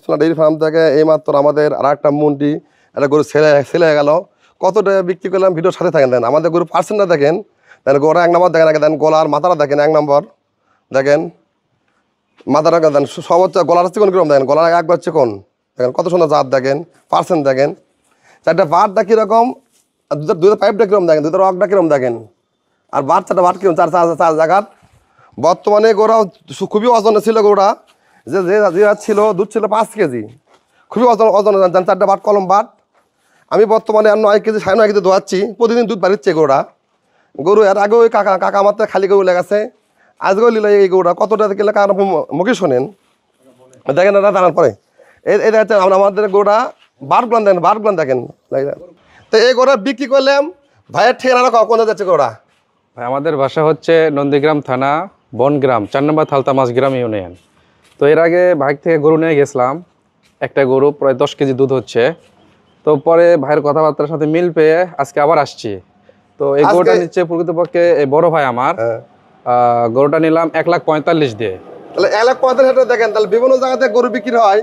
সোনা dairy farm থেকে এইমাত্র আমাদের আর একটা মুন্ডি একটা গরু ছেলে হয়ে গেল। কত টাকা বিক্রি করলাম ভিডিওর সাথে থাকেন। দেন আমাদের গরু পার্সেন্টটা দেখেন, দেন গোড়া 1 নম্বর দেখেন, আগে দেন গলার মাথাটা দেখেন 1 নম্বর দেখেন, মাথাটা দেন সর্বোচ্চ গলার চিকন কিরকম দেখেন, গলার একবার চিকন দেখেন, কত সুন্দর জাত দেখেন, পার্সেন্ট দেখেন, চারটা বাটটা কীরকম, দুধের পাইপটা কীরকম দেখেন, দুধের রকটা কীরকম দেখেন, আর চারটা বাট কীরকম, চার জায়গার। বর্তমানে গোড়া খুবই ওজনে ছিল, গোড়া যে ছিল দুধ ছিল 5 কেজি, খুবই ওজন 4টা বাট কলম বাট। আমি বর্তমানে 9 কেজি 9.5 কেজি দোয়াচ্ছি, প্রতিদিন দুধ বাড়িচ্ছে গোড়া গরু। এর আগে ওই কাকা আমার খালি গরু লেগেছে, আজকেও নিল এই গরুটা কতটা গেলে কারণ মুখে শোনেন দেখেন, এটা জানার পরে এই দেখেন আমাদের গরুটা বারগুলান দেখেন, বারগুলান দেখেন। তো এই গরুটা বিক্রি করলাম ভাইয়ের ঠিকানা কোন যাচ্ছে গরুটা? ভাই আমাদের বাসা হচ্ছে নন্দীগ্রাম থানা বনগ্রাম 4 নম্বর থালতামাস গ্রাম ইউনিয়ন। তো এর আগে ভাই থেকে গরু নিয়ে গেছিলাম, একটা গরু প্রায় 10 কেজি দুধ হচ্ছে। তো পরে ভাইয়ের কথাবার্তার সাথে মিল পেয়ে আজকে আবার আসছি। তো এই গরুটা নিচ্ছে প্রকৃতপক্ষে এই বড় ভাই আমার। গরুটা নিলাম 1,45,000 দিয়ে। তাহলে 1,45,000 দেখেন, তাহলে বিভিন্ন জায়গাতে গরু বিক্রি হয়।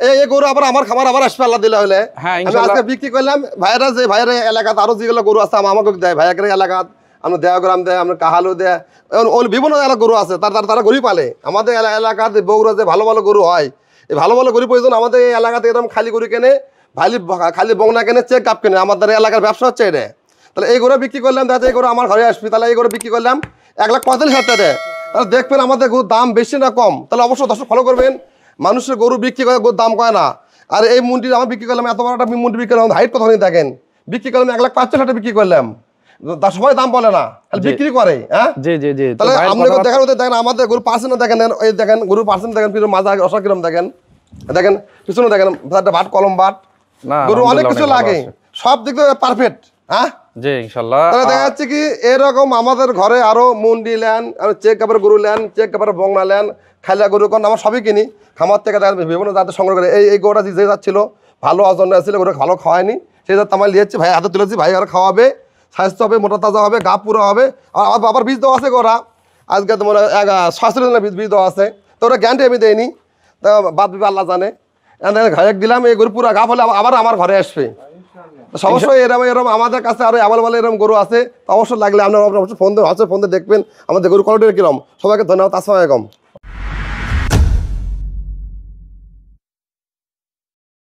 এই গরু আবার আমার খামার আবার আসবে আল্লাহ দিলে হলে। হ্যাঁ আমি আজকে বিক্রি করলাম। ভাইয়েরা যে ভাইয়ের এলাকাতে আরো যেগুলো গরু আছে আমাকে দেয়, ভাইয়ের এলাকাত আমরা দেওগ্রাম দেয়, আমরা কাহালু দেয়, বিভিন্ন এলাকা গরু আছে, তারা গরু পালে। আমাদের এলাকাতে বগুড়া যে ভালো ভালো গরু হয়, এই ভালো ভালো গরু প্রয়োজন। আমাদের এই এলাকাতে এরকম খালি গরু কেনে, খালি বংনা কেনে, চেক কাপ কেনে, আমাদের এলাকার ব্যবসা হচ্ছে এটা। তাহলে এই গরু বিক্রি করলাম, দেখা যায় এই গরু আমার ঘরে আসবি, তাহলে এই গরু বিক্রি করলাম 1,45,000 টাকা। তাহলে দেখবেন আমাদের গরুর দাম বেশি না কম, তাহলে অবশ্যই দর্শক ফলো করবেন। মানুষের গরু বিক্রি করে গরুর দাম কয় না। আর এই মুন্ডি আমার বিক্রি করলাম, এত বড় একটা মুন্ডি বিক্রি করলাম, হাইট কথা দেখেন, বিক্রি করলাম 1,45,000 টাকা বিক্রি করলাম। সবাই দাম বলে না, বিক্রি করে। হ্যাঁ জি জি জি। তাহলে আপনি দেখার মধ্যে দেখেন আমাদের গরু পার্সেন্ট দেখেন, এই দেখেন গরু পার্সেন্ট দেখেন, মাজা অসা কিরম দেখেন, দেখেন পিছনে দেখেন বাট কলম বাট, গরু অনেক কিছু লাগে, সব দিক থেকে পারফেক্ট। হ্যাঁ জি ইনশাআল্লাহ। তাহলে দেখা যাচ্ছে কি এরকম আমাদের ঘরে আরো মুন্ডি লেন, চেক কাপড় গরু লেন, চেক কাপড় বংনা লেন, খাইলা গরু কোন আমরা সবই কিনি খামার থেকে, বিভিন্ন জাতের সংগ্রহ করে। এই গরুটা যে যাচ্ছিল ভালো ওজন ছিল, গরু ভালো খাওয়ায়নি, সেই জাত আমার লিয়েছি, ভাই হাতে তুলেছি, ভাই আর খাওয়াবে, স্বাস্থ্য হবে, মোটা তাজা হবে, গা পুরো হবে। আর আবার বীজ দেওয়া আছে গোড়া, আজকে তোমার 6 বীজ দেওয়া আছে, তো ওটা গ্যারান্টি আমি দেয়নি, তা বাদ বিবে আল্লাহ জানে। ঘায়ক দিলাম, এই গরু পুরো গা ফলে আবার আমার ঘরে আসবে। অবশ্যই এরকম আমাদের কাছে আরো অ্যাভেলেবল এরকম গরু আছে, অবশ্যই লাগলে আপনারা অবশ্যই ফোন দিয়ে দেখবেন আমাদের গরু কোয়ালিটি কিরকম। সবাইকে ধন্যবাদ। আসসালামু আলাইকুম।